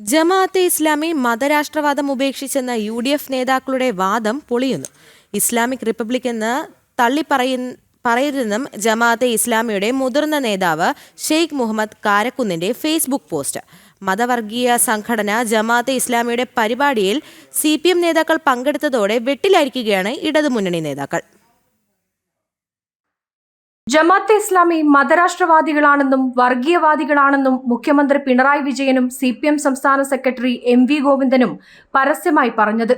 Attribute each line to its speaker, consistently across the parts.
Speaker 1: Jamaat-e Islami മതരാഷ്ട്രവാദം ഉപേക്ഷിച്ചെന്ന UDF നേതാക്കളുടെ വാദം പൊളിയുന്നു. Islamic republic എന്ന് പറയരുതെന്നും ജമാഅത്തെ ഇസ്ലാമിയുടെ മുതിർന്ന നേതാവ് ഷെയ്ഖ് മുഹമ്മദ് കാരക്കുന്നിന്റെ ഫേസ്ബുക്ക് പോസ്റ്റ്. മതവർഗീയ സംഘടന ജമാഅത്തെ ഇസ്ലാമിയുടെ പരിപാടിയിൽ CPM നേതാക്കൾ പങ്കെടുത്തതോടെ വെട്ടിലായിരിക്കുകയാണ് ഇടതുമുന്നണി നേതാക്കൾ.
Speaker 2: ജമാഅത്തെ ഇസ്ലാമി മതരാഷ്ട്രവാദികളാണെന്നും വർഗീയവാദികളാണെന്നും മുഖ്യമന്ത്രി പിണറായി വിജയനും CPM സംസ്ഥാന സെക്രട്ടറി MV ഗോവിന്ദനും പരസ്യമായി പറഞ്ഞത്.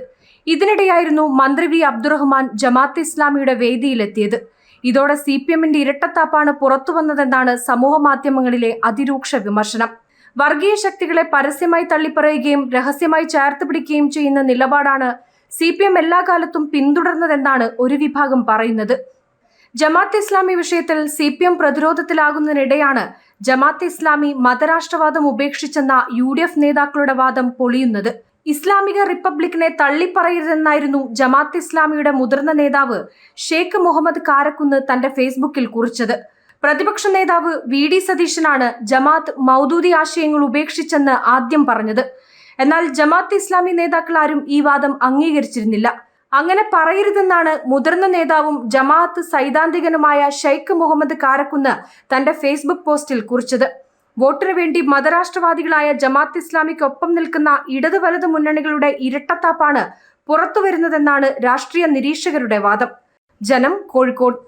Speaker 2: ഇതിനിടെയായിരുന്നു മന്ത്രി V അബ്ദുറഹ്മാൻ ജമാഅത്തെ ഇസ്ലാമിയുടെ വേദിയിലെത്തിയത്. ഇതോടെ CPMന്റെ ഇരട്ടത്താപ്പാണ് പുറത്തുവന്നതെന്നാണ് സമൂഹമാധ്യമങ്ങളിലെ അതിരൂക്ഷ വിമർശനം. വർഗീയ ശക്തികളെ പരസ്യമായി തള്ളിപ്പറയുകയും രഹസ്യമായി ചേർത്ത് പിടിക്കുകയും ചെയ്യുന്ന നിലപാടാണ് CPM എല്ലാ കാലത്തും പിന്തുടർന്നതെന്നാണ് ഒരു വിഭാഗം പറയുന്നത്. ജമാഅത്തെ ഇസ്ലാമി വിഷയത്തിൽ CPM പ്രതിരോധത്തിലാകുന്നതിനിടെയാണ് ജമാഅത്തെ ഇസ്ലാമി മതരാഷ്ട്രവാദം ഉപേക്ഷിച്ചെന്ന UDF നേതാക്കളുടെ വാദം പൊളിയുന്നത്. ഇസ്ലാമിക റിപ്പബ്ലിക്കിനെ തള്ളിപ്പറയരുതെന്നായിരുന്നു ജമാഅത്തെ ഇസ്ലാമിയുടെ മുതിർന്ന നേതാവ് ഷെയ്ഖ് മുഹമ്മദ് കാരക്കുന്ന് തന്റെ ഫേസ്ബുക്കിൽ കുറിച്ചത്. പ്രതിപക്ഷ നേതാവ് VD സതീശനാണ് ജമാഅത്ത് മൗദൂദി ആശയങ്ങൾ ഉപേക്ഷിച്ചെന്ന് ആദ്യം പറഞ്ഞത്. എന്നാൽ ജമാഅത്തെ ഇസ്ലാമി നേതാക്കൾ ആരും ഈ വാദം അംഗീകരിച്ചിരുന്നില്ല. അങ്ങനെ പറയരുതെന്നാണ് മുതിർന്ന നേതാവും ജമാഅത്ത് സൈദ്ധാന്തികനുമായ ഷെയ്ഖ് മുഹമ്മദ് കാരക്കുന്ന് തന്റെ ഫേസ്ബുക്ക് പോസ്റ്റിൽ കുറിച്ചത്. വോട്ടിനു വേണ്ടി മതരാഷ്ട്രവാദികളായ ജമാഅത്ത് ഇസ്ലാമിക്കൊപ്പം നിൽക്കുന്ന ഇടത് വലത് മുന്നണികളുടെ ഇരട്ടത്താപ്പാണ് പുറത്തുവരുന്നതെന്നാണ് രാഷ്ട്രീയ നിരീക്ഷകരുടെ വാദം. ജനം, കോഴിക്കോട്.